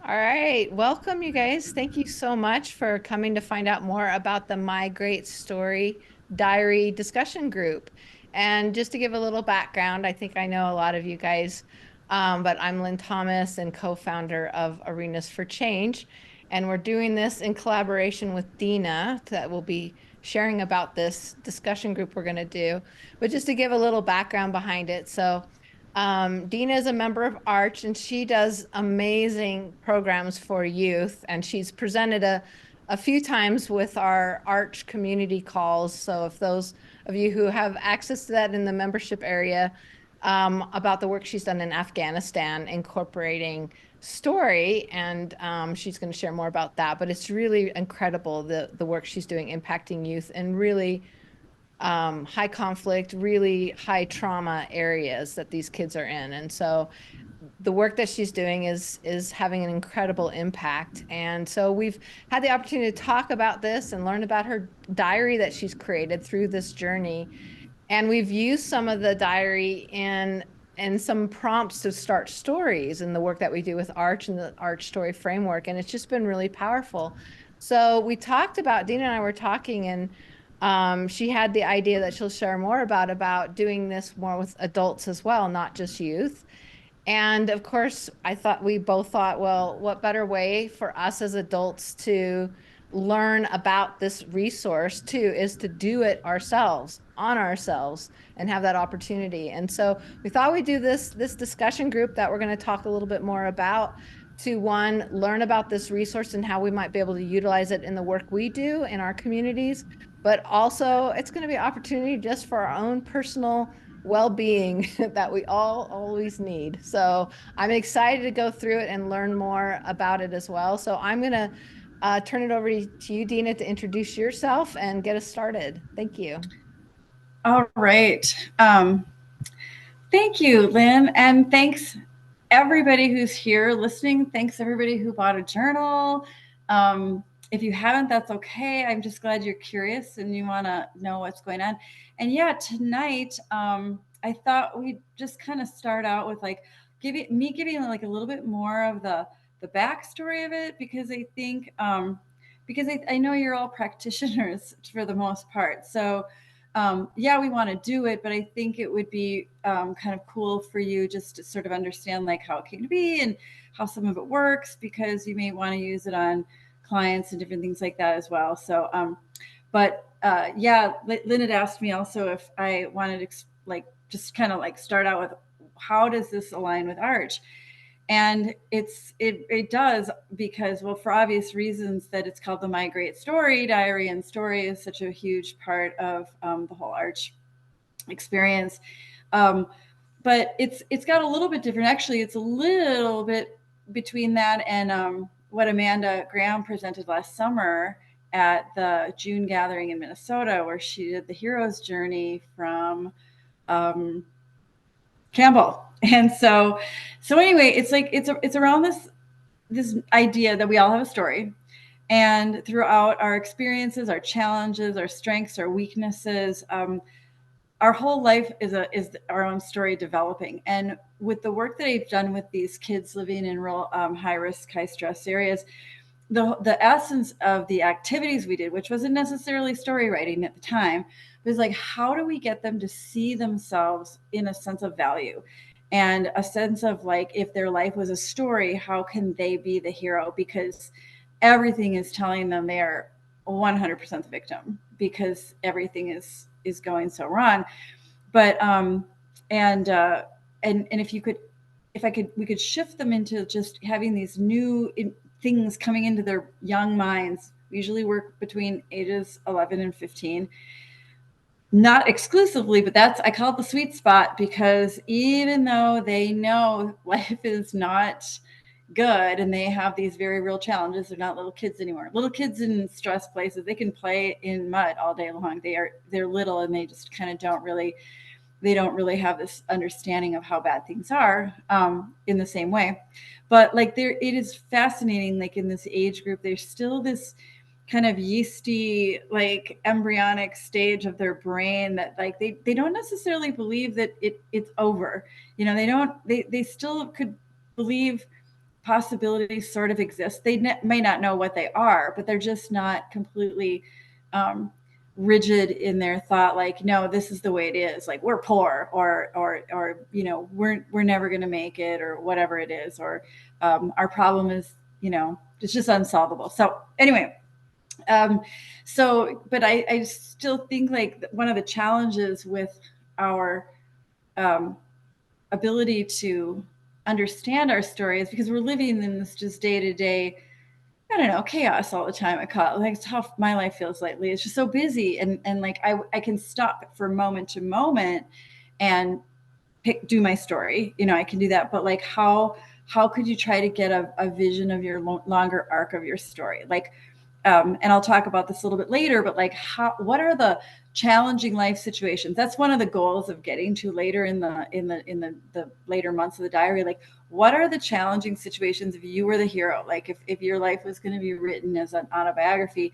All right. Welcome, you guys. Thank you so much for coming to find out more about the My Great Story Diary discussion group. And just to give a little background, I think I know a lot of you guys, but I'm Lynn Thomas and co-founder of Arenas for Change. And we're doing this in collaboration with Dina that will be sharing about this discussion group we're going to do. But just to give a little background behind it. Dina is a member of Arch and she does amazing programs for youth. And she's presented a few times with our Arch community calls. So if those of you who have access to that in the membership area, about the work she's done in Afghanistan, incorporating story, and she's going to share more about that. But it's really incredible the work she's doing impacting youth and really high conflict, really high trauma areas that these kids are in. And so the work that she's doing is having an incredible impact. And so we've had the opportunity to talk about this and learn about her diary that she's created through this journey. And we've used some of the diary and some prompts to start stories in the work that we do with Arch and the Arch story framework. And it's just been really powerful. So we talked about, Dina and I were talking, and she had the idea that she'll share more about doing this more with adults as well, not just youth. And of course, we both thought, well, what better way for us as adults to learn about this resource too is to do it ourselves, on ourselves, and have that opportunity. And so we thought we'd do this discussion group that we're going to talk a little bit more about, to one, learn about this resource and how we might be able to utilize it in the work we do in our communities, but also it's going to be an opportunity just for our own personal well-being that we all always need. So I'm excited to go through it and learn more about it as well. So I'm going to turn it over to you, Dina, to introduce yourself and get us started. Thank you. All right. Thank you, Lynn. And thanks everybody who's here listening. Thanks everybody who bought a journal. If you haven't, that's okay. I'm just glad you're curious and you want to know what's going on. And yeah, tonight, I thought we'd just kind of start out with like giving like a little bit more of the backstory of it, because I think because I know you're all practitioners for the most part. So yeah, we want to do it, but I think it would be kind of cool for you just to sort of understand like how it came to be and how some of it works, because you may want to use it on clients and different things like that as well. So, yeah, Lynn had asked me also if I wanted to like just kind of like start out with how does this align with Arch? And it does, because, well, for obvious reasons, that it's called the My Great Story Diary, and story is such a huge part of the whole Arch experience. Um, but it's got a little bit different. Actually, it's a little bit between that and what Amanda Graham presented last summer at the June gathering in Minnesota, where she did the hero's journey from um, Campbell. And so anyway, it's like it's around this idea that we all have a story, and throughout our experiences, our challenges, our strengths, our weaknesses, our whole life is our own story developing. And with the work that I've done with these kids living in rural, high risk, high stress areas, the essence of the activities we did, which wasn't necessarily story writing at the time, was like, how do we get them to see themselves in a sense of value and a sense of like, if their life was a story, how can they be the hero? Because everything is telling them they are 100% the victim, because everything is going so wrong. But and and if you could, if I could, we could shift them into just having these new things coming into their young minds. We usually work between ages 11 and 15. Not exclusively, but that's, I call it the sweet spot, because even though they know life is not good and they have these very real challenges, they're not little kids anymore. Little kids in stress places, they can play in mud all day long. They're little, and they just kind of don't really have this understanding of how bad things are in the same way. But like it is fascinating, like in this age group, there's still this kind of yeasty, like embryonic stage of their brain that like they don't necessarily believe that it's over. You know, they still could believe possibilities sort of exist. They may not know what they are, but they're just not completely rigid in their thought, like, no, this is the way it is, like we're poor, or we're never going to make it, or whatever it is, or our problem is, it's just unsolvable. So anyway, but I still think like one of the challenges with our ability to understand our stories, because we're living in this just day to day, I don't know, chaos all the time. I call it, like, it's how my life feels lately. It's just so busy, and like I can stop for moment to moment and do my story. I can do that, but like how could you try to get a vision of your longer arc of your story? Like, and I'll talk about this a little bit later, but like what are the challenging life situations? That's one of the goals of getting to later in the later months of the diary. Like, what are the challenging situations if you were the hero? Like, if your life was going to be written as an autobiography,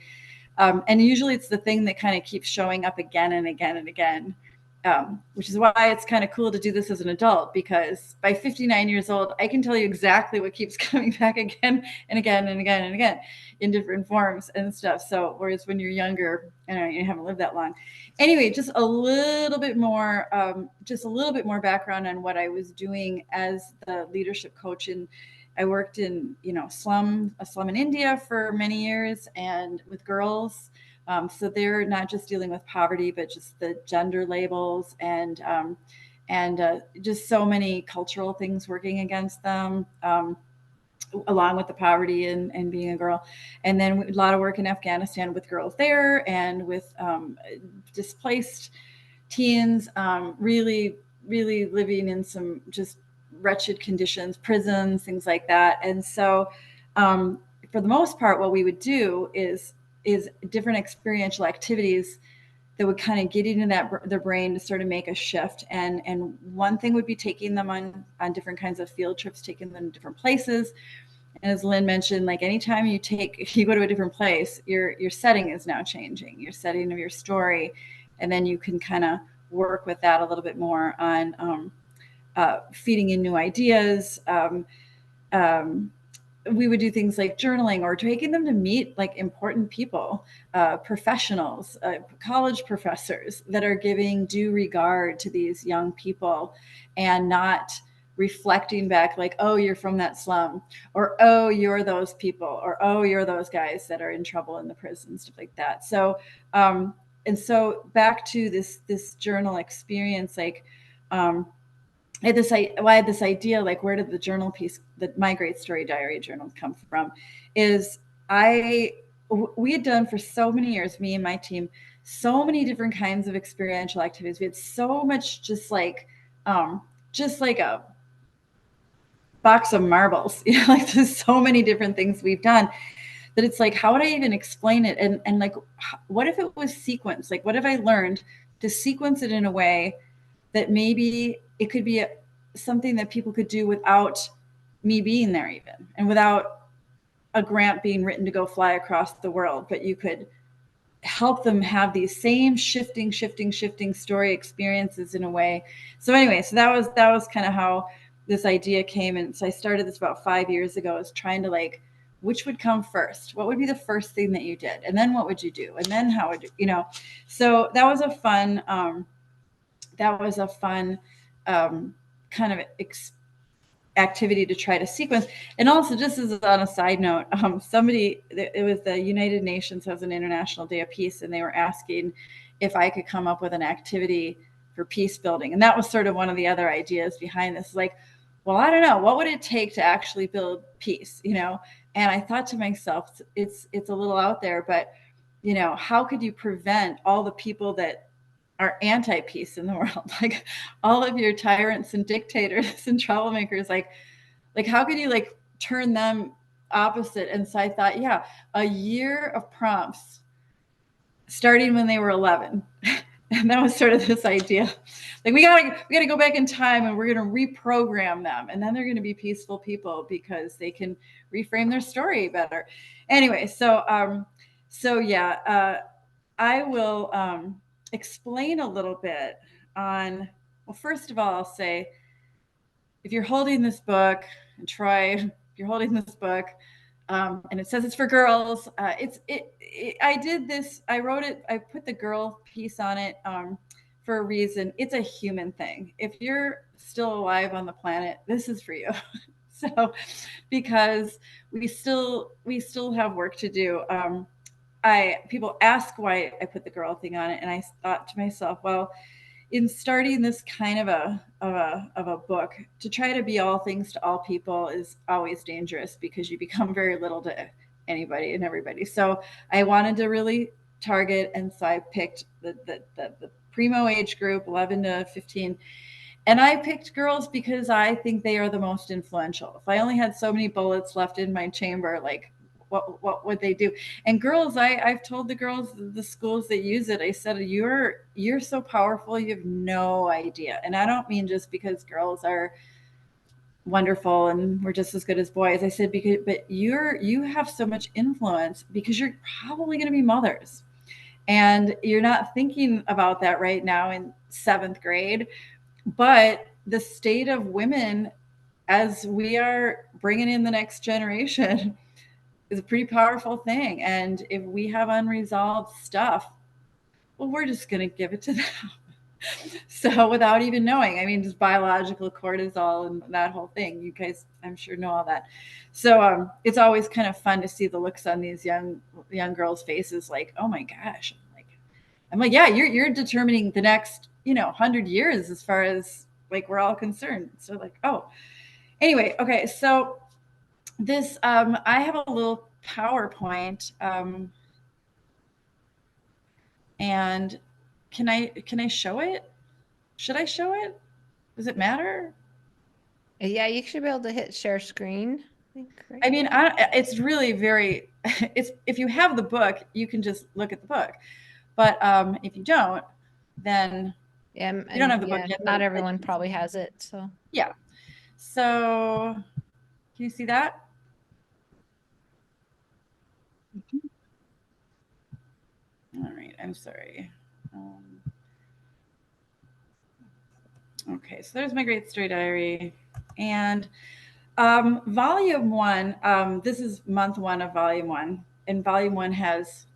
and usually it's the thing that kind of keeps showing up again and again and again, which is why it's kind of cool to do this as an adult, because by 59 years old, I can tell you exactly what keeps coming back again and again and again and again in different forms and stuff. So whereas when you're younger, I know you haven't lived that long. Anyway, just a little bit more background on what I was doing as the leadership coach. And I worked in, a slum in India for many years, and with girls. So they're not just dealing with poverty, but just the gender labels, and just so many cultural things working against them, along with the poverty and being a girl. And then a lot of work in Afghanistan with girls there, and with displaced teens, really, really living in some just wretched conditions, prisons, things like that. And so, for the most part, what we would do is different experiential activities that would kind of get into their brain to sort of make a shift. And one thing would be taking them on different kinds of field trips, taking them to different places. And as Lynn mentioned, like anytime if you go to a different place, your setting is now changing, your setting of your story. And then you can kind of work with that a little bit more on feeding in new ideas. We would do things like journaling, or taking them to meet like important people, professionals, college professors that are giving due regard to these young people, and not reflecting back like, oh, you're from that slum, or oh, you're those people, or oh, you're those guys that are in trouble in the prison, stuff like that. So and so back to this journal experience, like, I had this idea, like, where did the journal piece, the My Great Story Diary journal, come from? Is we had done for so many years, me and my team, so many different kinds of experiential activities. We had so much just like a box of marbles, like there's so many different things we've done that it's like, how would I even explain it? And like, what if it was sequenced? Like, what have I learned to sequence it in a way that maybe it could be something that people could do without me being there, even, and without a grant being written to go fly across the world, but you could help them have these same shifting story experiences in a way. So anyway, so that was kind of how this idea came. And so I started this about 5 years ago, is trying to, like, which would come first? What would be the first thing that you did? And then what would you do? And then how would so that was a fun kind of activity to try to sequence. And also, just as on a side note, it was the United Nations has an International Day of Peace, and they were asking if I could come up with an activity for peace building. And that was sort of one of the other ideas behind this. Like, well, I don't know, what would it take to actually build peace, And I thought to myself, it's a little out there, but how could you prevent all the people that are anti-peace in the world, like all of your tyrants and dictators and troublemakers, like how could you, like, turn them opposite? And so I thought, yeah, a year of prompts starting when they were 11. And that was sort of this idea, like, we gotta go back in time, and we're gonna reprogram them, and then they're gonna be peaceful people because they can reframe their story better. Anyway, so yeah, I will explain a little bit on, well, first of all, I'll say, if you're holding this book, and Troy, you're holding this book, and it says it's for girls. I did this. I wrote it. I put the girl piece on it for a reason. It's a human thing. If you're still alive on the planet, this is for you. So, because we still have work to do. I People ask why I put the girl thing on it, and I thought to myself, well, in starting this kind of a book, to try to be all things to all people is always dangerous because you become very little to anybody and everybody. So I wanted to really target, and so I picked the primo age group, 11 to 15. And I picked girls because I think they are the most influential. If I only had so many bullets left in my chamber, like what would they do? And girls, I've told the girls, the schools that use it, I said, you're so powerful, you have no idea. And I don't mean just because girls are wonderful and we're just as good as boys. I said, because but you have so much influence because you're probably going to be mothers. And you're not thinking about that right now in seventh grade, but the state of women as we are bringing in the next generation is a pretty powerful thing. And if we have unresolved stuff, well, we're just going to give it to them. So without even knowing, I mean, just biological cortisol and that whole thing. You guys, I'm sure, know all that. So it's always kind of fun to see the looks on these young girls' faces, like, oh my gosh, I'm like, yeah, you're determining the next 100 years as far as like we're all concerned. So like, oh, anyway, okay, so this I have a little PowerPoint, and can I show it? Should I show it? Does it matter? Yeah, you should be able to hit share screen, I think, right? I mean, it's really very. It's if you have the book, you can just look at the book, but if you don't, then Yeah, you don't have and the book yeah, yet. But not everyone probably has it. So yeah. So can you see that? All right. I'm sorry. Um, okay. So there's my great story diary, and volume one. This is month one of volume one, and volume one has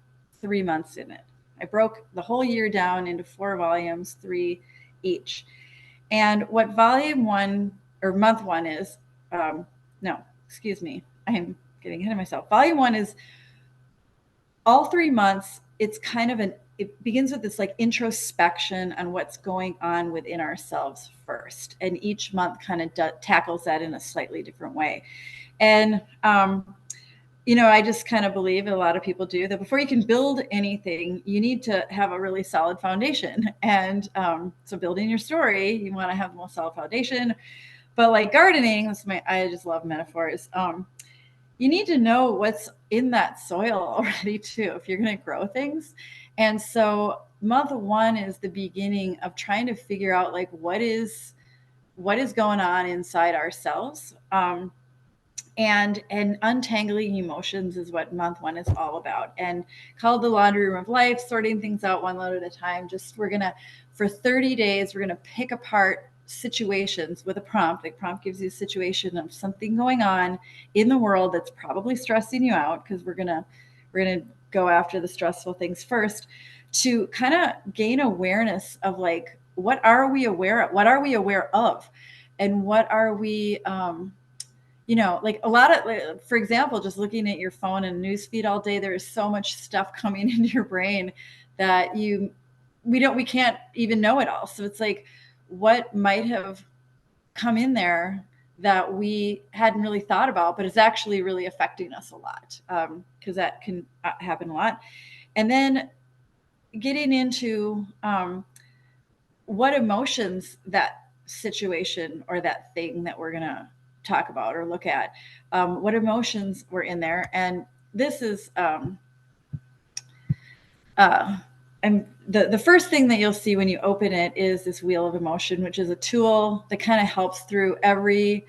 3 months in it. I broke the whole year down into 4 volumes, three each. And what volume one or month one is, no, excuse me, I'm getting ahead of myself. Volume one is all 3 months. It's kind of it begins with this like introspection on what's going on within ourselves first. And each month kind of tackles that in a slightly different way. And, I just kind of believe, a lot of people do, that before you can build anything, you need to have a really solid foundation. And so building your story, you want to have the most solid foundation. But like gardening, I just love metaphors. You need to know what's in that soil already too, if you're going to grow things. And so month one is the beginning of trying to figure out like what is going on inside ourselves. And untangling emotions is what month one is all about, and called the laundry room of life, sorting things out one load at a time. Just we're gonna, for 30 days, we're gonna pick apart situations with a prompt. The prompt gives you a situation of something going on in the world that's probably stressing you out, because we're gonna go after the stressful things first, to kind of gain awareness of like, what are we aware of, what are we aware of, and what are we like a lot of, for example, just looking at your phone and news feed all day, there is so much stuff coming into your brain that we can't even know it all. So it's like, what might have come in there that we hadn't really thought about, but it's actually really affecting us a lot, because that can happen a lot. And then getting into what emotions that situation or that thing that we're going to talk about or look at, what emotions were in there. And this is and the first thing that you'll see when you open it is this wheel of emotion, which is a tool that kind of helps through every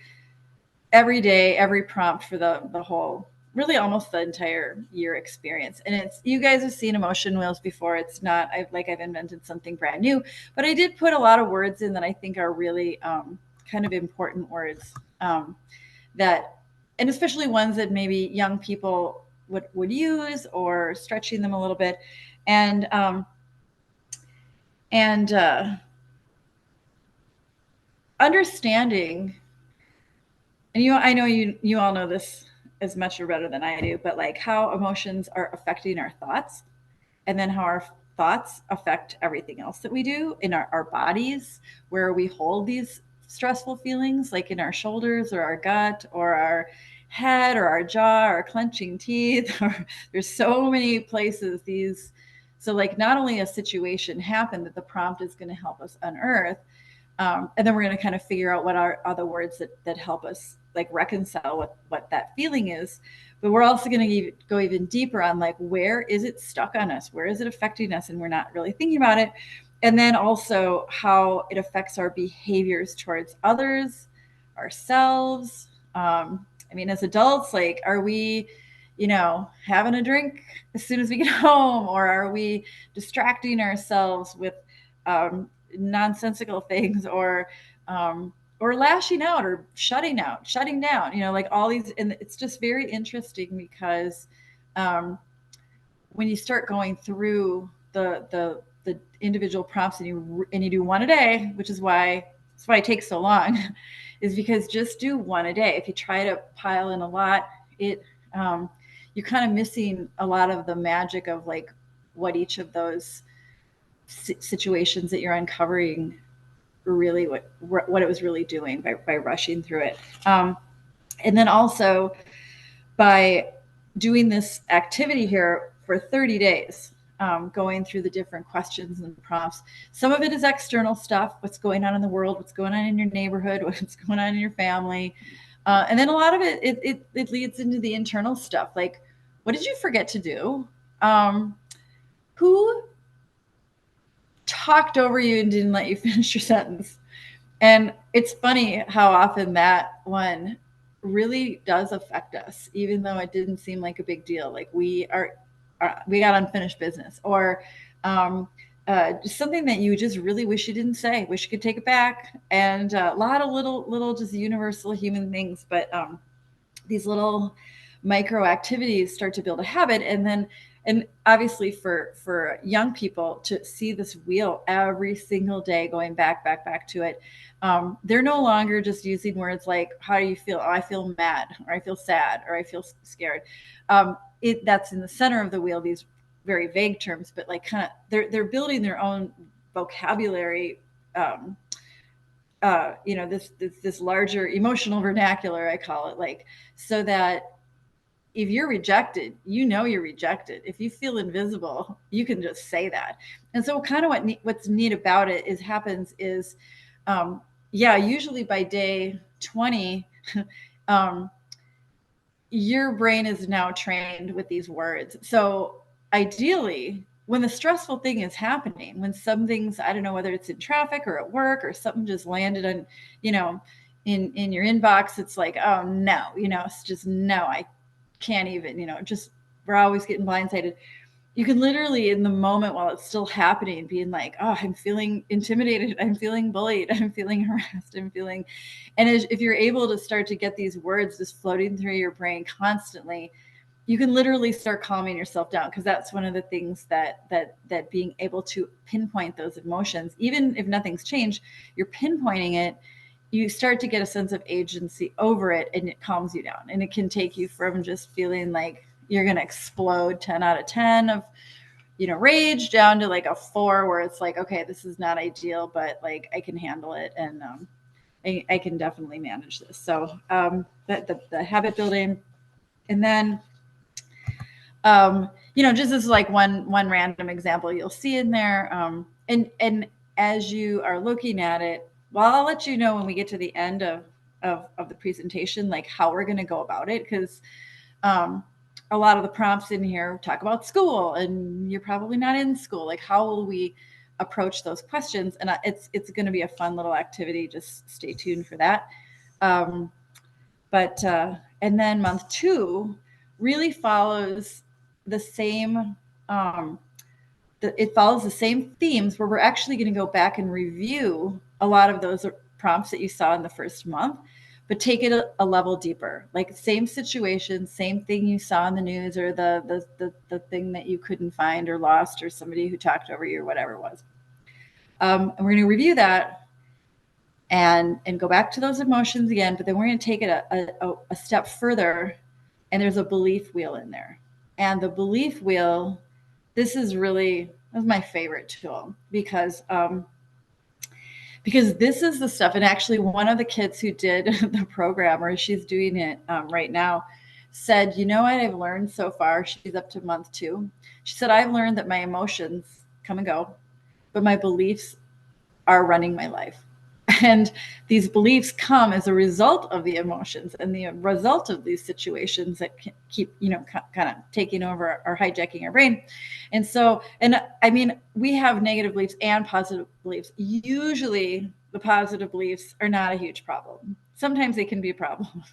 day, every prompt for the whole, really almost the entire year experience. And it's, you guys have seen emotion wheels before. It's not I've invented something brand new, but I did put a lot of words in that I think are really kind of important words, that and especially ones that maybe young people would use, or stretching them a little bit. And and understanding, and I know you all know this as much or better than I do, but like how emotions are affecting our thoughts, and then how our thoughts affect everything else that we do in our bodies, where we hold these stressful feelings, like in our shoulders or our gut or our head or our jaw or clenching teeth. Or there's so many places these. So like not only a situation happened that the prompt is going to help us unearth, and then we're going to kind of figure out what are the words that help us like reconcile what that feeling is. But we're also going to go even deeper on like, where is it stuck on us? Where is it affecting us? And we're not really thinking about it. And then also how it affects our behaviors towards others, ourselves. I mean, as adults, like, are we, having a drink as soon as we get home, or are we distracting ourselves with nonsensical things, or lashing out, or shutting down, like all these. And it's just very interesting because when you start going through the individual prompts, and you do one a day, which is why that's why it takes so long, is because just do one a day. If you try to pile in a lot, it you're kind of missing a lot of the magic of like what each of those situations that you're uncovering really what it was really doing by rushing through it. And then also by doing this activity here for 30 days, going through the different questions and prompts. Some of it is external stuff, what's going on in the world, what's going on in your neighborhood, what's going on in your family. And then a lot of it leads into the internal stuff, like, what did you forget to do? Who talked over you and didn't let you finish your sentence? And it's funny how often that one really does affect us, even though it didn't seem like a big deal. Like we got unfinished business, or just something that you just really wish you didn't say, wish you could take it back. And a lot of little just universal human things. But these little micro activities start to build a habit. And obviously for young people to see this wheel every single day, going back to it, they're no longer just using words like, how do you feel? Oh, I feel mad, or I feel sad, or I feel scared. That's in the center of the wheel, these very vague terms, but like kind of they're building their own vocabulary. This larger emotional vernacular, I call it, like, so that if you're rejected, you're rejected. If you feel invisible, you can just say that. And so kind of what's neat about it is usually by day 20, your brain is now trained with these words. So ideally, when the stressful thing is happening, when something's, I don't know, whether it's in traffic or at work, or something just landed on, in your inbox, it's like, oh no, it's just, no, I can't even, just, we're always getting blindsided. You can literally, in the moment while it's still happening, being like, oh, I'm feeling intimidated, I'm feeling bullied, I'm feeling harassed, and if you're able to start to get these words just floating through your brain constantly, you can literally start calming yourself down. Because that's one of the things that being able to pinpoint those emotions, even if nothing's changed, you're pinpointing it, you start to get a sense of agency over it, and it calms you down. And it can take you from just feeling like you're going to explode 10 out of 10 of, rage, down to like a 4, where it's like, okay, this is not ideal, but like I can handle it. And I can definitely manage this. So the habit building. And then, just as like one random example you'll see in there. And as you are looking at it, well, I'll let you know when we get to the end of the presentation, like how we're going to go about it. Because a lot of the prompts in here talk about school, and you're probably not in school. Like, how will we approach those questions? And it's going to be a fun little activity. Just stay tuned for that. But and then month 2 really follows the same. It follows the same themes, where we're actually going to go back and review a lot of those prompts that you saw in the first month. but take it a level deeper. Like same situation, same thing you saw in the news, or the thing that you couldn't find or lost, or somebody who talked over you, or whatever it was. And we're going to review that and go back to those emotions again, but then we're going to take it a step further, and there's a belief wheel in there. And the belief wheel, this is my favorite tool, because this is the stuff. And actually, one of the kids who did the program, or she's doing it right now, said, you know what I've learned so far? She's up to month 2. She said, I've learned that my emotions come and go, but my beliefs are running my life. And these beliefs come as a result of the emotions and the result of these situations that keep, kind of taking over or hijacking our brain. And so, and I mean, we have negative beliefs and positive beliefs. Usually the positive beliefs are not a huge problem. Sometimes they can be a problem,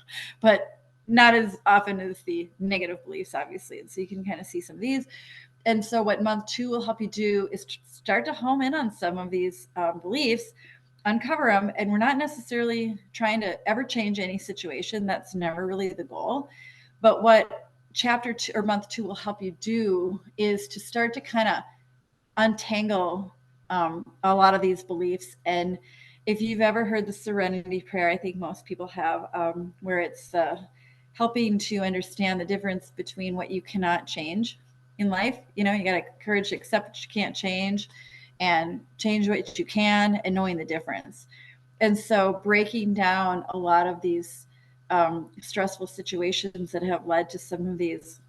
but not as often as the negative beliefs, obviously. And so you can kind of see some of these. And so what month 2 will help you do is start to home in on some of these beliefs, uncover them. And we're not necessarily trying to ever change any situation. That's never really the goal. But what chapter 2 or month 2 will help you do is to start to kind of untangle a lot of these beliefs. And if you've ever heard the serenity prayer, I think most people have, where it's helping to understand the difference between what you cannot change in life. You got to courage to accept what you can't change and change what you can, and knowing the difference. And so breaking down a lot of these stressful situations that have led to some of these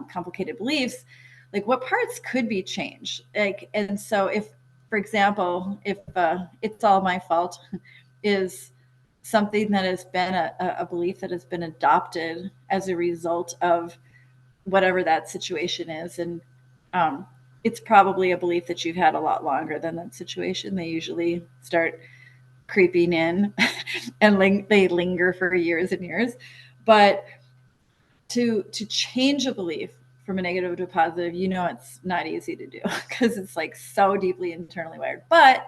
complicated beliefs, like what parts could be changed. And so if, for example, if it's all my fault is something that has been a belief that has been adopted as a result of whatever that situation is. And it's probably a belief that you've had a lot longer than that situation. They usually start creeping in and they linger for years and years. But to change a belief from a negative to a positive, it's not easy to do, because it's like so deeply internally wired. But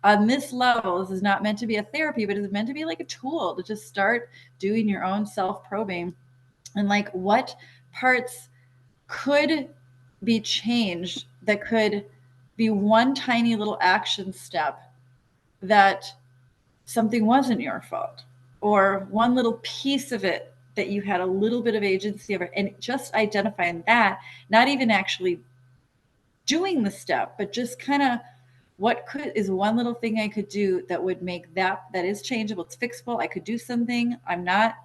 on this level, this is not meant to be a therapy, but it's meant to be like a tool to just start doing your own self-probing, and like what parts could be changed, that could be one tiny little action step that something wasn't your fault, or one little piece of it that you had a little bit of agency over, and just identifying that, not even actually doing the step, but just kind of what is one little thing I could do that would make that is changeable, it's fixable, I could do something, I'm not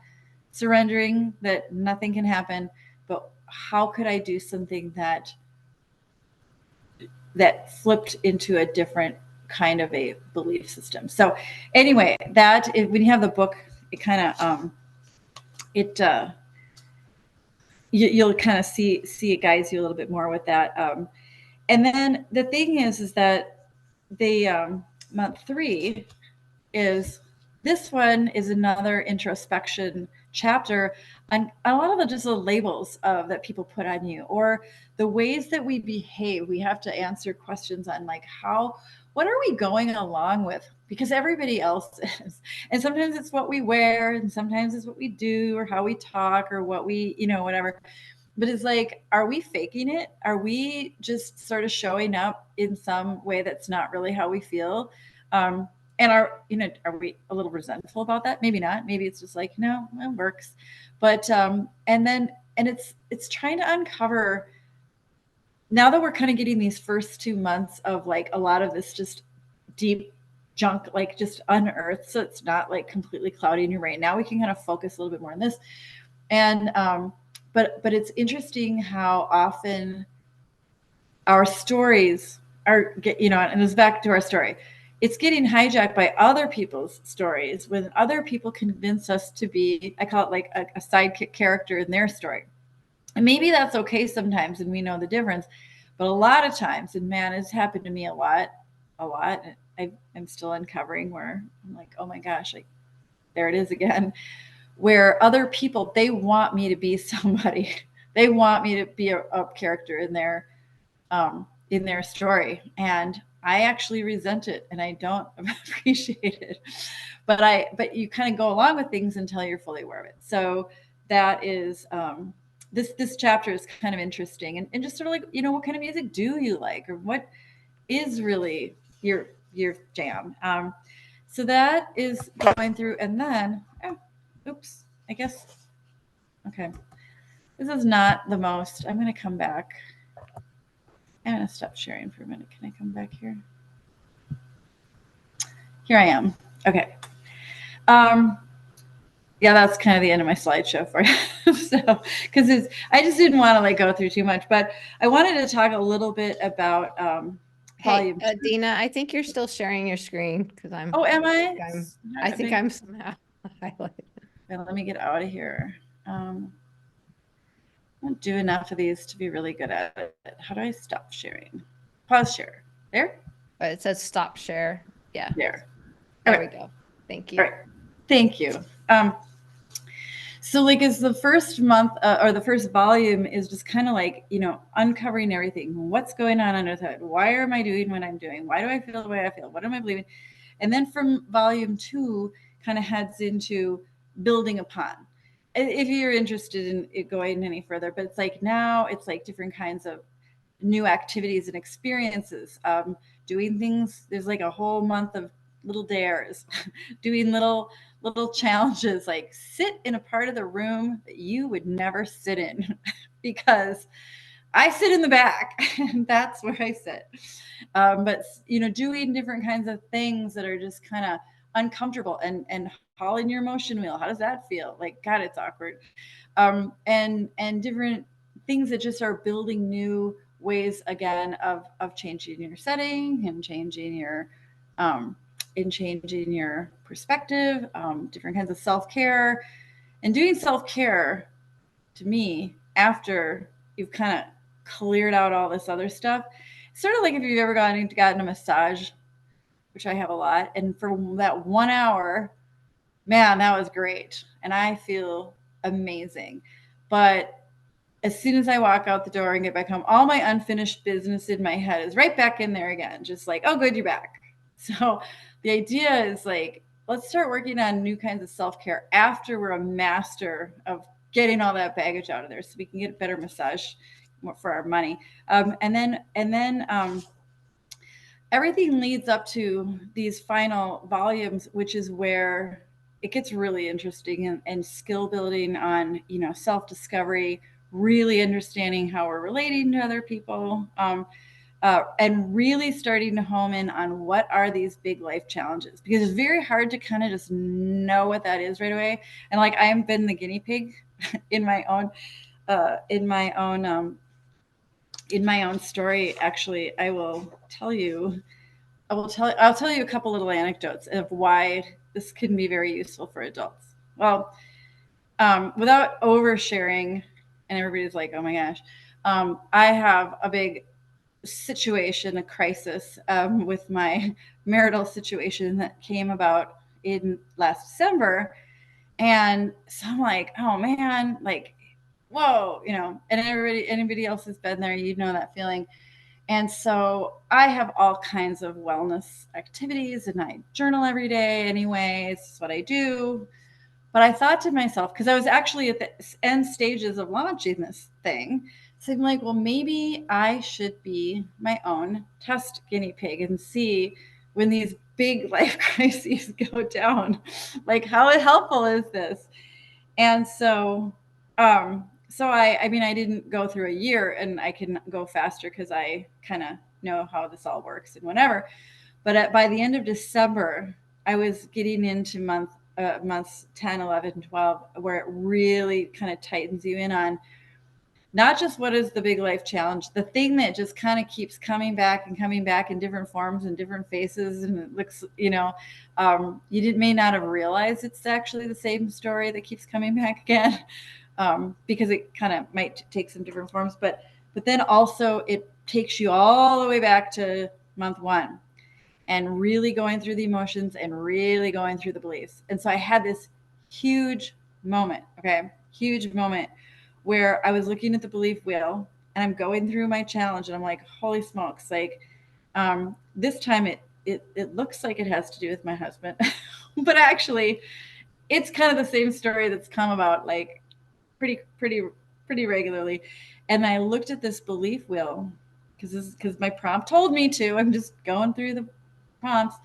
surrendering that nothing can happen, but how could I do something that flipped into a different kind of a belief system? So anyway, when you have the book, it kind of you'll kind of see it guides you a little bit more with that. And then the thing is that the month 3 is, this one is another introspection chapter on a lot of just the labels that people put on you, or the ways that we behave. We have to answer questions on like what are we going along with, because everybody else is. And sometimes it's what we wear, and sometimes it's what we do, or how we talk, or what we, whatever. But it's like, are we faking it? Are we just sort of showing up in some way that's not really how we feel? And are we a little resentful about that? Maybe not. Maybe it's just like, no, it works. But and it's trying to uncover, now that we're kind of getting these first 2 months of like a lot of this just deep junk, like just unearthed, so it's not like completely cloudy in your brain. Now we can kind of focus a little bit more on this. And but it's interesting how often our stories are, and it's back to our story. It's getting hijacked by other people's stories, when other people convince us to be, I call it like a sidekick character in their story. And maybe that's okay sometimes, and we know the difference. But a lot of times, and man, it's happened to me a lot. I'm still uncovering, where I'm like, oh my gosh, like there it is again. Where other people, they want me to be somebody. They want me to be a character in their story. And I actually resent it and I don't appreciate it. But you kind of go along with things until you're fully aware of it. So that is this chapter is kind of interesting, and just sort of like, what kind of music do you like, or what is really your jam. So that is going through, and then oops, I guess okay. This is not the most. I'm going to come back. I'm going to stop sharing for a minute. Can I come back here? Here I am. Okay. Yeah, that's kind of the end of my slideshow for you. So, because I just didn't want to like go through too much, but I wanted to talk a little bit about Hey, volume 2. Dina, I think you're still sharing your screen because Oh, am I? I think I'm somehow highlighted. Let me get out of here. I don't do enough of these to be really good at it. How do I stop sharing? Pause share. There? But it says stop share. Yeah. There. There Okay. we go. Thank All you. right. Thank you. So like is the first month or the first volume is just kind of like, uncovering everything. What's going on under the hood? Why am I doing what I'm doing? Why do I feel the way I feel? What am I believing? And then from volume 2 kind of heads into building upon. If you're interested in it going any further, but it's like now it's like different kinds of new activities and experiences, doing things. There's like a whole month of little dares, doing little challenges, like sit in a part of the room that you would never sit in because I sit in the back and that's where I sit. But doing different kinds of things that are just kind of uncomfortable, and hauling your motion wheel. How does that feel? Like, God, it's awkward. And different things that just are building new ways again of changing your setting and changing your perspective, different kinds of self-care, and doing self-care to me after you've kind of cleared out all this other stuff. Sort of like if you've ever gotten a massage, which I have a lot, and for that 1 hour, man, that was great, and I feel amazing. But as soon as I walk out the door and get back home, all my unfinished business in my head is right back in there again. Just like, oh, good, you're back. So the idea is like, let's start working on new kinds of self-care after we're a master of getting all that baggage out of there, so we can get a better massage for our money. And then everything leads up to these final volumes, which is where it gets really interesting, and skill building on, self-discovery, really understanding how we're relating to other people, and really starting to home in on what are these big life challenges, because it's very hard to kind of just know what that is right away. And like, I have been the guinea pig in my own story. Actually, I'll tell you a couple little anecdotes of why this can be very useful for adults. Well, without oversharing, and everybody's like, "Oh my gosh," I have a big situation, a crisis, with my marital situation that came about in last December, and so I'm like, "Oh man, like, whoa," And anybody else has been there, that feeling. And so I have all kinds of wellness activities, and I journal every day anyway. It's what I do. But I thought to myself, because I was actually at the end stages of launching this thing, so I'm like, well, maybe I should be my own test guinea pig and see when these big life crises go down, like, how helpful is this? And so I mean, I didn't go through a year, and I can go faster because I kind of know how this all works and whatever. But by the end of December, I was getting into months 10, 11, 12, where it really kind of tightens you in on not just what is the big life challenge, the thing that just kind of keeps coming back and coming back in different forms and different faces. And it looks, may not have realized it's actually the same story that keeps coming back again, because it kind of might take some different forms. But then also it takes you all the way back to month 1, and really going through the emotions and really going through the beliefs. And so I had this huge moment, where I was looking at the belief wheel, and I'm going through my challenge, and I'm like, holy smokes, like, This time it looks like it has to do with my husband, but actually, it's kind of the same story that's come about like pretty regularly. And I looked at this belief wheel because my prompt told me to. I'm just going through the prompts,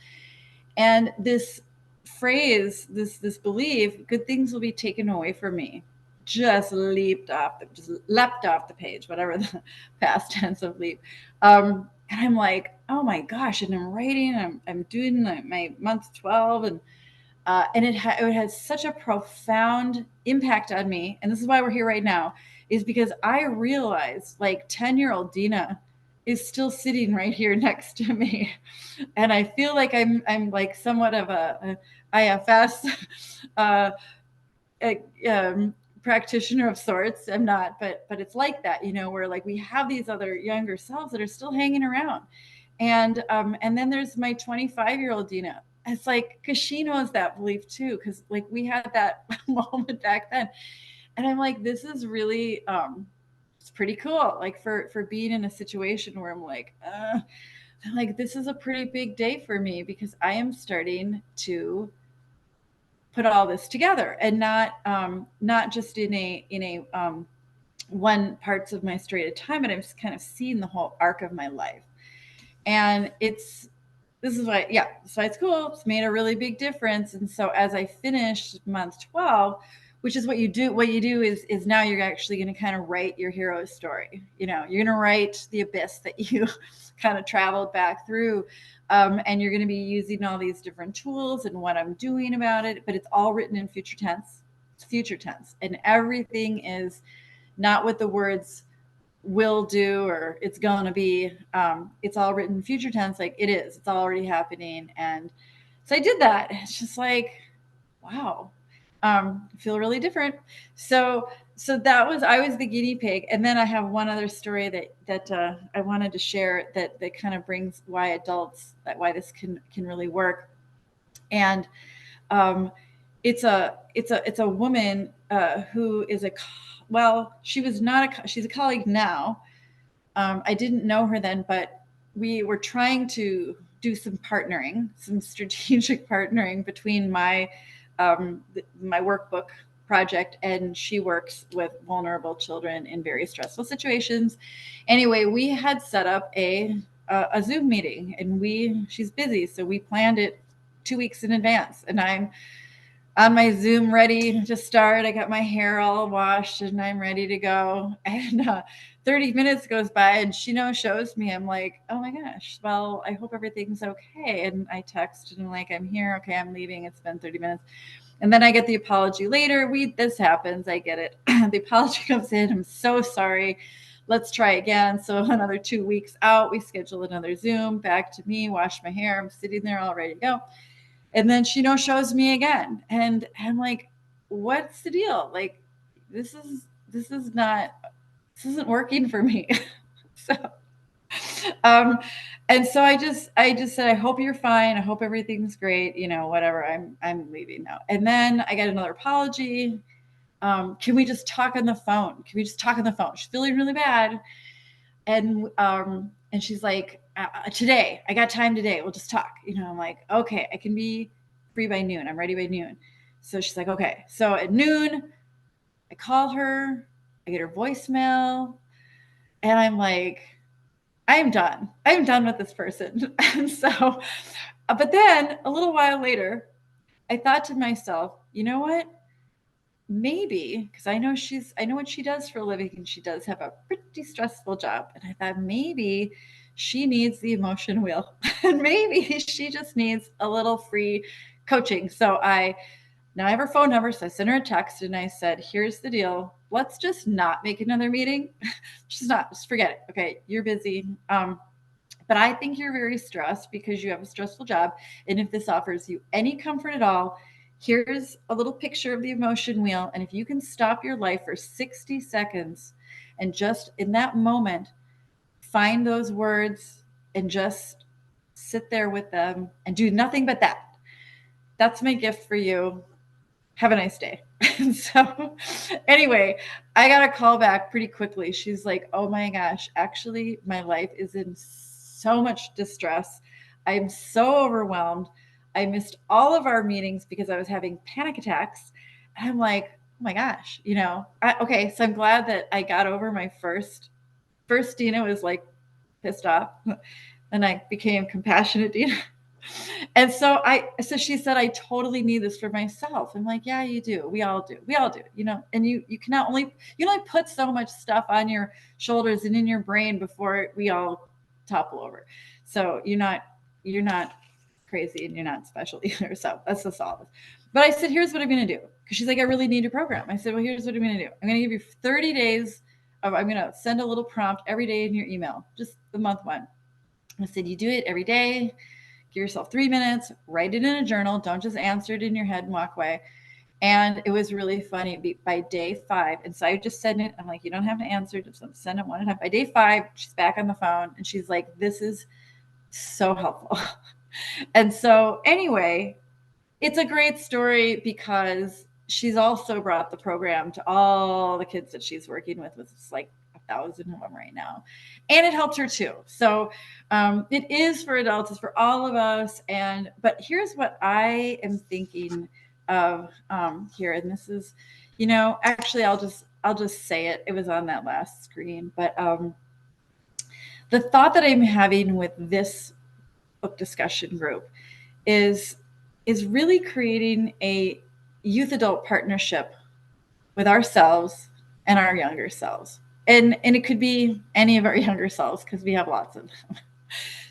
and this phrase, this belief, good things will be taken away from me, just leapt off the page, whatever the past tense of leap. And I'm like, oh my gosh! And I'm writing. I'm doing my month 12, and it has such a profound impact on me. And this is why we're here right now, is because I realized like 10-year-old Dina is still sitting right here next to me, and I feel like I'm like somewhat of a IFS uh, a, practitioner of sorts. I'm not, but it's like that, where like we have these other younger selves that are still hanging around, and then there's my 25-year-old Dina. It's like because she knows that belief too, because like we had that moment back then, and I'm like, this is really it's pretty cool. Like for being in a situation where I'm like, this is a pretty big day for me because I am starting to put all this together, and not just in a one parts of my story at a time, but I'm just kind of seeing the whole arc of my life. And this is why, yeah, so it's cool. It's made a really big difference. And so as I finished month 12, which is what you do is now you're actually going to kind of write your hero story. You're going to write the abyss that you kind of traveled back through. And you're going to be using all these different tools and what I'm doing about it, but it's all written in future tense. It's future tense. And everything is not what the words will do or it's going to be. It's all written future tense, like it's already happening. And so I did that. It's just like, wow, feel really different. So I was the guinea pig. And then I have one other story that I wanted to share that kind of brings why this can really work. And um, it's a woman who is she was not she's a colleague now. I didn't know her then, but we were trying to do some strategic partnering between my workbook project, and she works with vulnerable children in very stressful situations. Anyway, we had set up a Zoom meeting, and she's busy, so we planned it 2 weeks in advance, and I'm on my Zoom ready to start. I got my hair all washed and I'm ready to go. And 30 minutes goes by and she shows me. I'm like, oh my gosh, well, I hope everything's okay. And I text and I'm like, I'm here. Okay, I'm leaving. It's been 30 minutes. And then I get the apology later. This happens. I get it. The apology comes in. I'm so sorry. Let's try again. So another 2 weeks out, we schedule another Zoom. Back to me, wash my hair. I'm sitting there all ready to go. And then she shows me again. And I'm like, what's the deal? Like, this isn't working for me. So um and so I just said, I hope you're fine. I hope everything's great. Whatever. I'm leaving now. And then I got another apology. Can we just talk on the phone? Can we just talk on the phone? She's feeling really bad. And she's like, today, I got time today. We'll just talk. I'm like, okay, I can be free by noon. I'm ready by noon. So she's like, okay. So at noon, I call her, I get her voicemail, and I'm like, I'm done. I'm done with this person. And so, but then a little while later, I thought to myself, you know what? Maybe, because I know what she does for a living, and she does have a pretty stressful job. And I thought maybe she needs the emotion wheel and maybe she just needs a little free coaching. So now I have her phone number. So I sent her a text and I said, here's the deal. Let's just not make another meeting. Just forget it. Okay. You're busy. But I think you're very stressed because you have a stressful job. And if this offers you any comfort at all, here's a little picture of the emotion wheel. And if you can stop your life for 60 seconds and just in that moment, find those words and just sit there with them and do nothing but that. That's my gift for you. Have a nice day. And so, anyway, I got a call back pretty quickly. She's like, oh my gosh, actually, my life is in so much distress. I'm so overwhelmed. I missed all of our meetings because I was having panic attacks. And I'm like, oh my gosh, okay, so I'm glad that I got over my first Dina was like pissed off. And I became compassionate Dina. And so she said, I totally need this for myself. I'm like, yeah, you do. We all do. We all do, and you cannot only, you only put so much stuff on your shoulders and in your brain before we all topple over. So you're not crazy and you're not special either. So that's just all. But I said, here's what I'm going to do. Cause she's like, I really need your program. I said, well, here's what I'm going to do. I'm going to give you 30 days of, I'm going to send a little prompt every day in your email, just the month one. I said, you do it every day. Give yourself 3 minutes, write it in a journal. Don't just answer it in your head and walk away. And it was really funny by day 5. And so I just sent it. I'm like, you don't have to answer. Just send it one at a time. By day 5, she's back on the phone and she's like, this is so helpful. And so anyway, it's a great story because she's also brought the program to all the kids that she's working with. It's like 1,000 of them right now, and it helped her too. So it is for adults, it's for all of us. But here's what I am thinking of here, and this is, actually, I'll just say it. It was on that last screen, but the thought that I'm having with this book discussion group is really creating a youth adult partnership with ourselves and our younger selves. And it could be any of our younger selves because we have lots of them.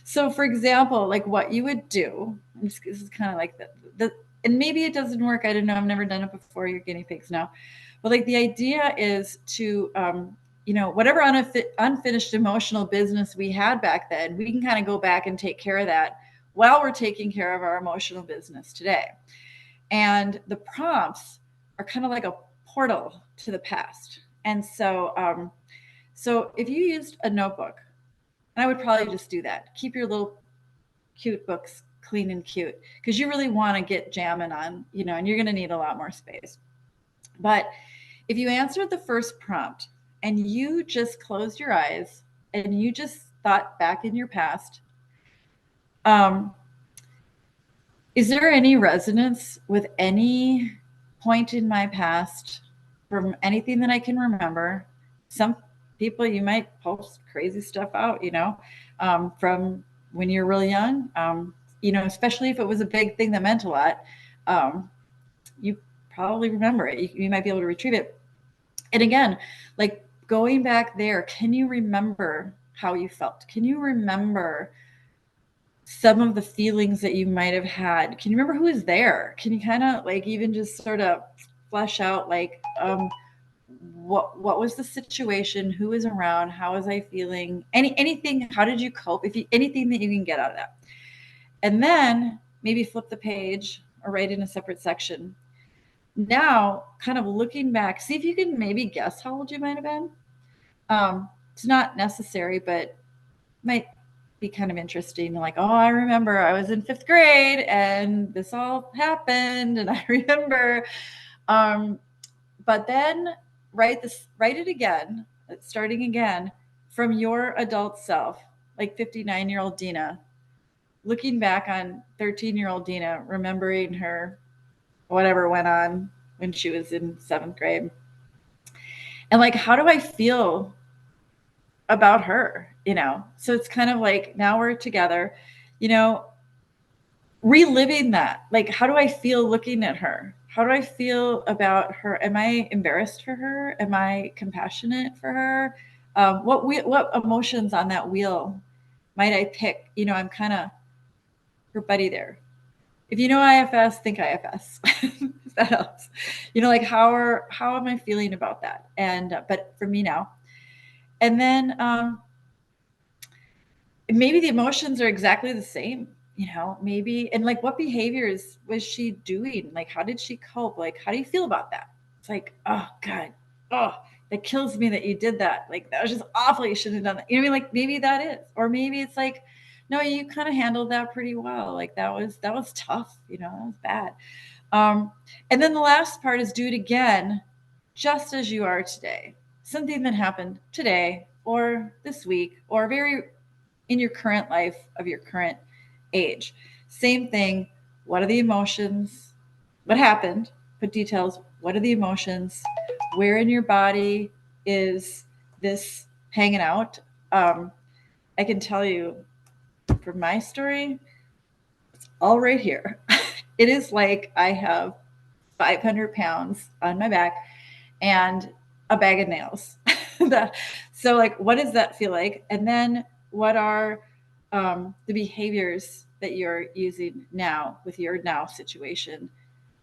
So for example, like what you would do, this is kind of like the and maybe it doesn't work. I don't know. I've never done it before. You're guinea pigs now. But like the idea is to whatever unfinished emotional business we had back then, we can kind of go back and take care of that while we're taking care of our emotional business today. And the prompts are kind of like a portal to the past. And so if you used a notebook, and I would probably just do that, keep your little cute books clean and cute because you really want to get jamming on, and you're going to need a lot more space. But if you answered the first prompt and you just closed your eyes and you just thought back in your past, is there any resonance with any point in my past from anything that I can remember? Some people, you might post crazy stuff out, from when you're really young, especially if it was a big thing that meant a lot. You probably remember it. You might be able to retrieve it. And again, like going back there, can you remember how you felt? Can you remember some of the feelings that you might have had? Can you remember who was there? Can you kind of like even just sort of flesh out like what was the situation? Who was around? How was I feeling? Anything? How did you cope? Anything that you can get out of that, and then maybe flip the page or write in a separate section. Now, kind of looking back, see if you can maybe guess how old you might have been. It's not necessary, but might be kind of interesting. Like, oh, I remember I was in 5th grade and this all happened, and I remember. But then write it again, starting again from your adult self, like 59-year-old Dina, looking back on 13-year-old Dina, remembering her, whatever went on when she was in 7th grade. And like, how do I feel about her? So it's kind of like now we're together, reliving that. Like, how do I feel looking at her? How do I feel about her? Am I embarrassed for her? Am I compassionate for her? What emotions on that wheel might I pick? I'm kind of her buddy there. If you know IFS, think IFS. If that helps. Like how am I feeling about that? And but for me now, and then maybe the emotions are exactly the same. Maybe, and like what behaviors was she doing? Like how did she cope? Like how do you feel about that? It's like, oh God, oh, that kills me that you did that. Like that was just awful. You shouldn't have done that. Like maybe that is, or maybe it's like, no, you kind of handled that pretty well. Like that was tough. That was bad. And then the last part is do it again, just as you are today. Something that happened today or this week or very in your current life of your current age. Same thing. What are the emotions? What happened? Put details. What are the emotions? Where in your body is this hanging out? I can tell you from my story, it's all right here. It is like I have 500 pounds on my back and a bag of nails. So, like, what does that feel like? And then, what are the behaviors that you're using now with your now situation?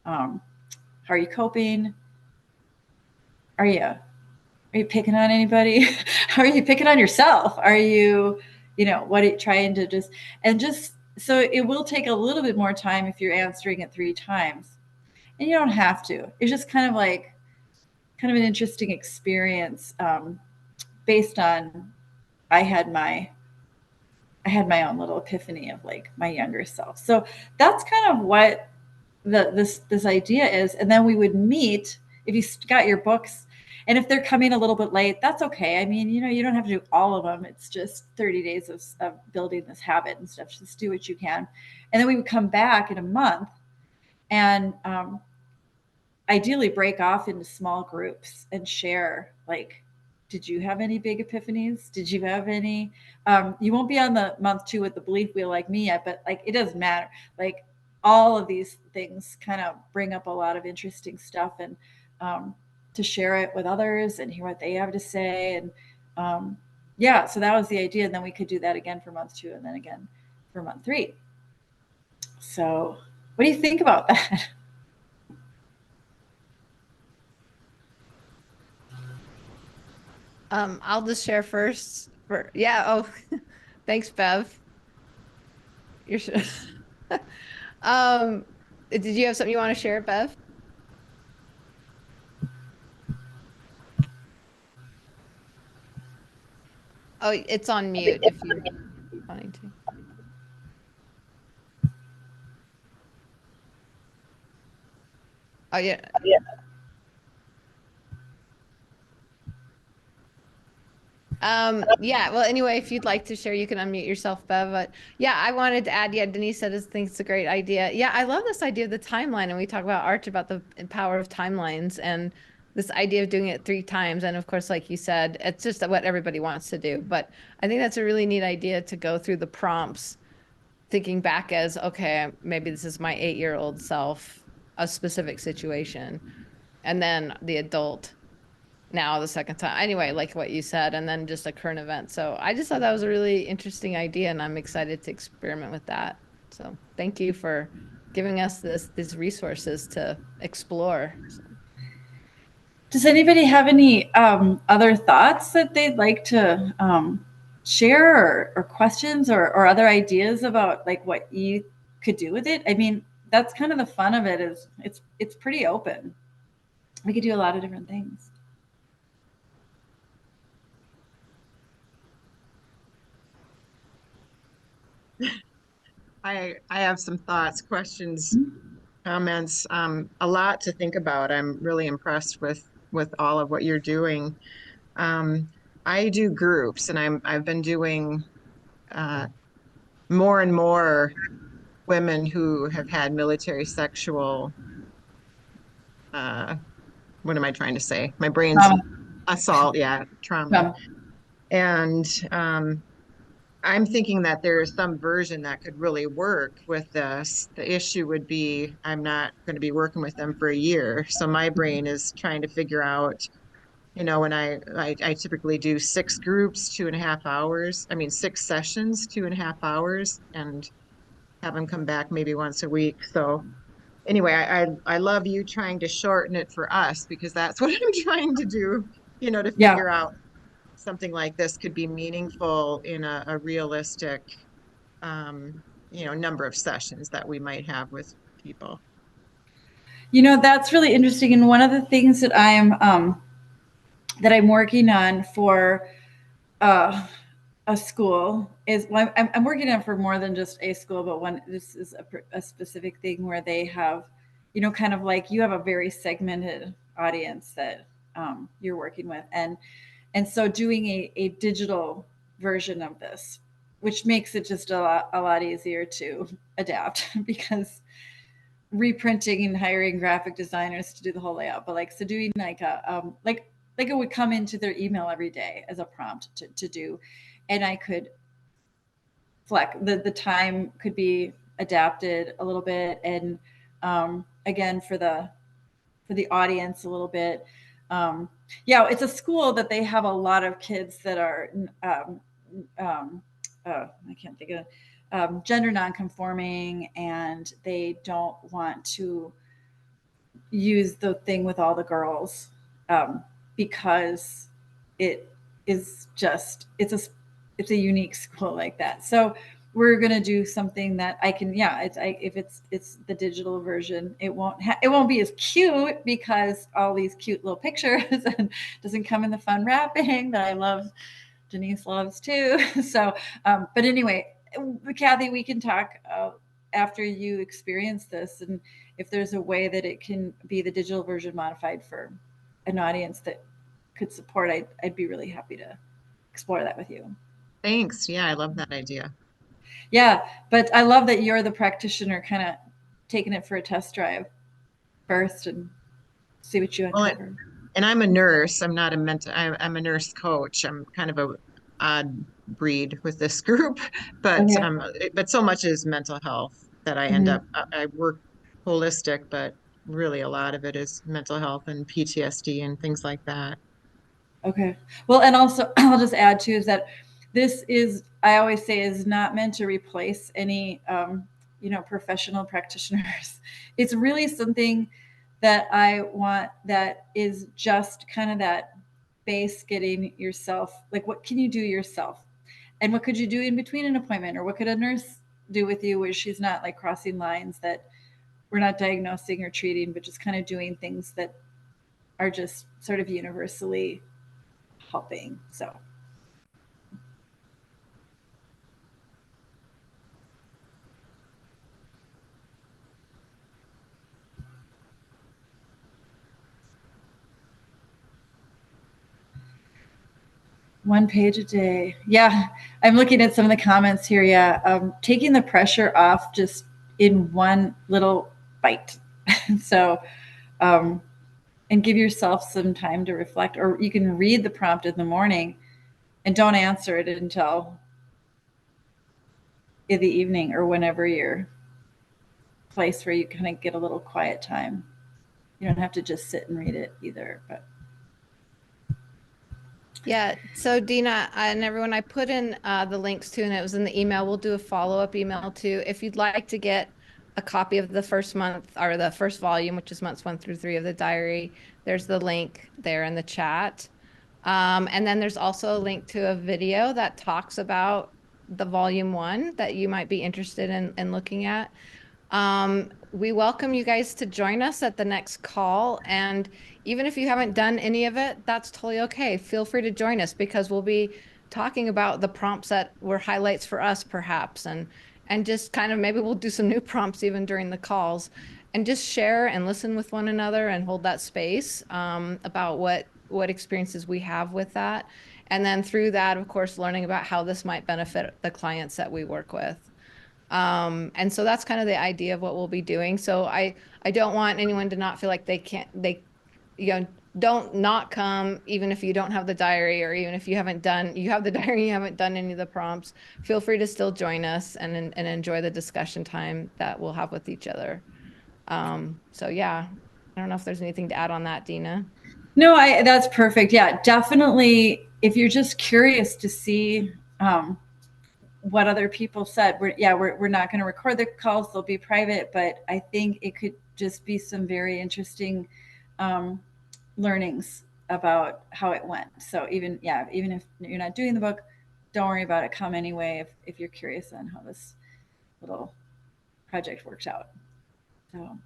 How are you coping? Are you picking on anybody? Are you picking on yourself? Are you, what are you trying to just so it will take a little bit more time if you're answering it 3 times. And you don't have to. It's just kind of an interesting experience based on I had my I had my own little epiphany of like my younger self. So that's kind of what this idea is. And then we would meet if you got your books, and if they're coming a little bit late, that's okay. I mean, you don't have to do all of them. It's just 30 days of building this habit and stuff. Just do what you can. And then we would come back in a month and ideally break off into small groups and share, like, did you have any big epiphanies? Did you have any you won't be on the month 2 with the belief wheel like me yet, but like it doesn't matter. Like all of these things kind of bring up a lot of interesting stuff, and to share it with others and hear what they have to say. And yeah, so that was the idea. And then we could do that again for month 2 and then again for month 3. So what do you think about that? I'll just share first. Yeah. Oh, thanks, Bev. You're um, did you have something you want to share, Bev? Oh, it's on mute if you're wanting to. Oh, yeah. Yeah, well, anyway, if you'd like to share, you can unmute yourself, Bev. But yeah, I wanted to add, yeah, Denise said this thinks it's a great idea. Yeah, I love this idea of the timeline. And we talk about Arch about the power of timelines and this idea of doing it 3 times. And of course, like you said, it's just what everybody wants to do. But I think that's a really neat idea to go through the prompts, thinking back as, okay, maybe this is my 8-year-old self, a specific situation, and then the adult now the second time. Anyway, like what you said, and then just a current event. So I just thought that was a really interesting idea, and I'm excited to experiment with that. So thank you for giving us these resources to explore. So. Does anybody have any other thoughts that they'd like to share, or questions, or other ideas about like what you could do with it? I mean, that's kind of the fun of it, is it's pretty open. We could do a lot of different things. I have some thoughts, questions, comments, a lot to think about. I'm really impressed with all of what you're doing. I do groups, and I've been doing more and more women who have had military sexual what am I trying to say? My brain's assault, yeah, trauma. Um, And I'm thinking that there is some version that could really work with this. The issue would be I'm not going to be working with them for a year. So my brain is trying to figure out, when I typically do 6 groups, 2.5 hours. I mean, 6 sessions, 2.5 hours, and have them come back maybe once a week. So anyway, I love you trying to shorten it for us, because that's what I'm trying to do, to yeah. figure out something like this could be meaningful in a realistic number of sessions that we might have with people. That's really interesting. And one of the things that I'm working on for uh, a school is, well, I'm working on for more than just a school, but this is a specific thing where they have, kind of like you have a very segmented audience that you're working with, and so doing a digital version of this which makes it just a lot easier to adapt because reprinting and hiring graphic designers to do the whole layout, but like, so doing like like it would come into their email every day as a prompt to do, and I could flex the time could be adapted a little bit, and again for the audience a little bit. Yeah, it's a school that they have a lot of kids that are I can't think of gender nonconforming, and they don't want to use the thing with all the girls because it is just it's a unique school like that. So we're gonna do something that I can, yeah. If it's the digital version, it won't be as cute because all these cute little pictures and doesn't come in the fun wrapping that I love. Denise loves too. So, but anyway, Kathy, we can talk after you experience this, and if there's a way that it can be the digital version modified for an audience that could support, I'd be really happy to explore that with you. Thanks. Yeah, I love that idea. Yeah, but I love that you're the practitioner, kind of taking it for a test drive first and see what you Well, uncover. and I'm a nurse. I'm not a I'm a nurse coach. I'm kind of a odd breed with this group, Okay. but so much is mental health that I end Mm-hmm. up I work holistic, but really a lot of it is mental health and PTSD and things like that. Okay. Well, and also I'll just add too is that this is, I always say, is not meant to replace any professional practitioners. It's really something that I want that is just kind of that base, getting yourself, like, what can you do yourself? And what could you do in between an appointment? Or what could a nurse do with you where she's not like crossing lines, that we're not diagnosing or treating, but just kind of doing things that are just sort of universally helping. So one page a day. Yeah, I'm looking at some of the comments here. Yeah, taking the pressure off just in one little bite. So, um, and give yourself some time to reflect, or you can read the prompt in the morning and don't answer it until in the evening or whenever you're place where you kind of get a little quiet time. You don't have to just sit and read it either, but Yeah. So Dina and everyone, I put in the links too, and it was in the email. We'll do a follow-up email too. If you'd like to get a copy of the first month or the first volume, which is months 1 through 3 of the diary, there's the link there in the chat. And then there's also a link to a video that talks about the volume 1 that you might be interested in looking at. We welcome you guys to join us at the next call. And even if you haven't done any of it, that's totally okay. Feel free to join us because we'll be talking about the prompts that were highlights for us, perhaps, and just kind of maybe we'll do some new prompts even during the calls, and just share and listen with one another and hold that space about what experiences we have with that. And then through that, of course, learning about how this might benefit the clients that we work with. And so that's kind of the idea of what we'll be doing. So I don't want anyone to not feel like don't not come, even if you don't have the diary, or even if you have the diary, you haven't done any of the prompts, feel free to still join us and enjoy the discussion time that we'll have with each other. So yeah, I don't know if there's anything to add on that, Dina. no, that's perfect. Yeah, definitely. If you're just curious to see what other people said, we're not going to record the calls; they'll be private. But I think it could just be some very interesting learnings about how it went. So even if you're not doing the book, don't worry about it. Come anyway if you're curious on how this little project works out. So.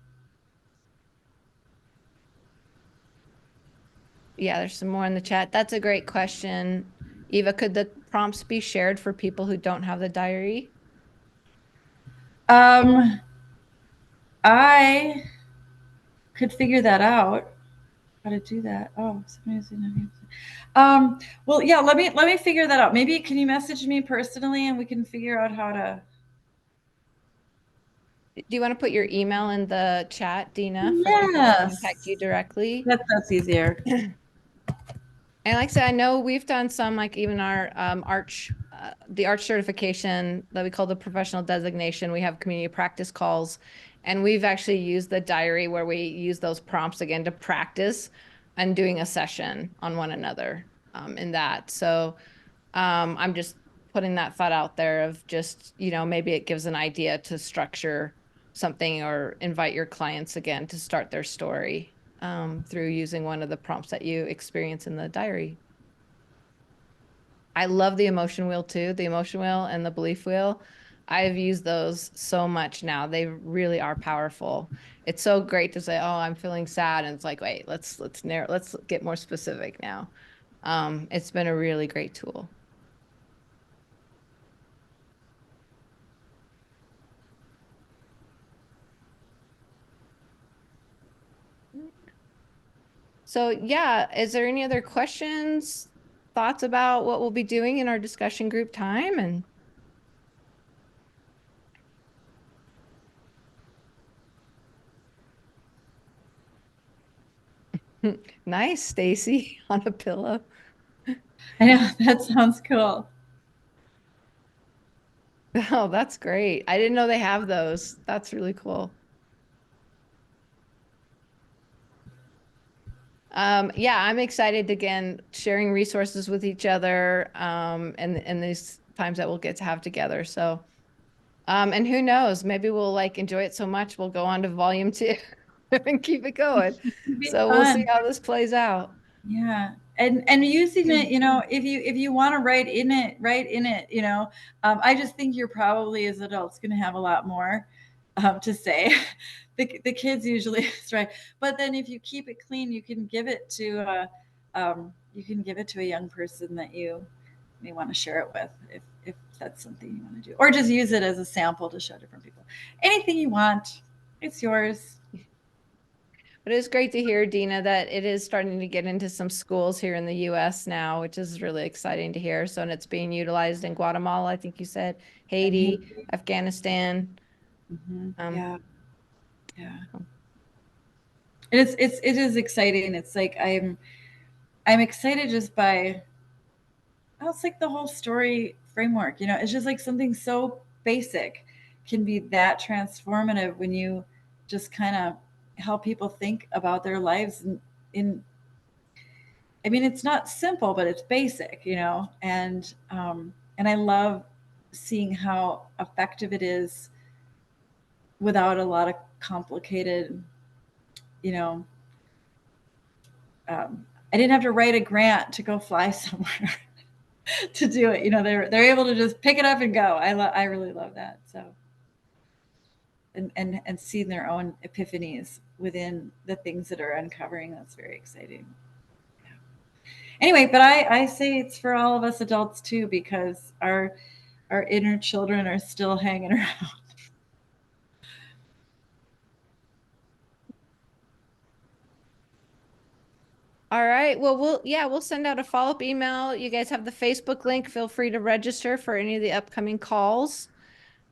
Yeah, there's some more in the chat. That's a great question. Eva, could the prompts be shared for people who don't have the diary? I could figure that out. how to do that. Oh, well, yeah, let me figure that out. Maybe can you message me personally and we can figure out how to. Do you want to put your email in the chat, Dina, for people to contact you Yes, directly? that's easier. And like I said, I know we've done some, like even our the arch certification that we call the professional designation. We have community practice calls, and we've actually used the diary where we use those prompts again to practice and doing a session on one another in that. So I'm just putting that thought out there of just, maybe it gives an idea to structure something or invite your clients again to start their story through using one of the prompts that you experience in the diary. I love the emotion wheel too, the emotion wheel and the belief wheel. I've used those so much now. They really are powerful. It's so great to say, "Oh, I'm feeling sad," and it's like, "Wait, let's get more specific now." It's been a really great tool. So yeah, is there any other questions, thoughts about what we'll be doing in our discussion group time? And nice, Stacy on a pillow. I know, that sounds cool. Oh, that's great. I didn't know they have those. That's really cool. Yeah, I'm excited to, again, sharing resources with each other and these times that we'll get to have together. So, and who knows, maybe we'll like enjoy it so much we'll go on to volume 2 and keep it going. It'd be So we'll see fun. how this plays out. Yeah. And using it, if you want to write in it, I just think you're probably as adults going to have a lot more to say. The kids usually is right, but then if you keep it clean, you can give it to a young person that you may want to share it with, if that's something you want to do, or just use it as a sample to show different people. Anything you want, it's yours. But it's great to hear, Dina, that it is starting to get into some schools here in the US now, which is really exciting to hear. So, and it's being utilized in Guatemala, I think you said, And Haiti, Afghanistan. yeah, yeah. It is exciting. It's like I'm excited just by, oh, it's like the whole story framework. It's just like something so basic can be that transformative when you just kind of help people think about their lives in I mean, it's not simple, but it's basic, and I love seeing how effective it is without a lot of complicated, you know. I didn't have to write a grant to go fly somewhere to do it. They're able to just pick it up and go. I really love that. So, and seeing their own epiphanies within the things that are uncovering. That's very exciting. Anyway, but I say it's for all of us adults too, because our inner children are still hanging around. All right. Well, we'll send out a follow-up email. You guys have the Facebook link. Feel free to register for any of the upcoming calls.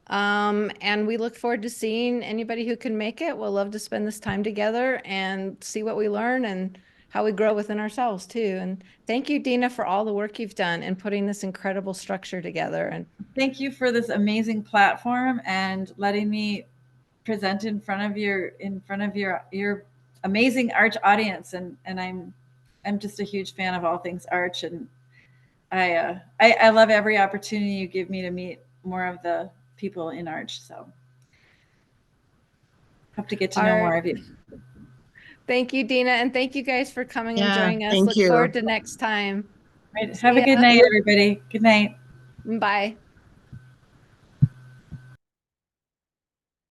And we look forward to seeing anybody who can make it. We'll love to spend this time together and see what we learn and how we grow within ourselves too. And thank you, Dina, for all the work you've done and putting this incredible structure together. And thank you for this amazing platform and letting me present in front of your amazing arch audience. And I'm just a huge fan of all things arch, and I love every opportunity you give me to meet more of the people in arch. So hope to get to all know right. more of you. Thank you, Dina. And thank you guys for coming and Yeah, joining us. thank Look you. forward to next time. Right. Have See a good ya. night, everybody. Good night. Bye.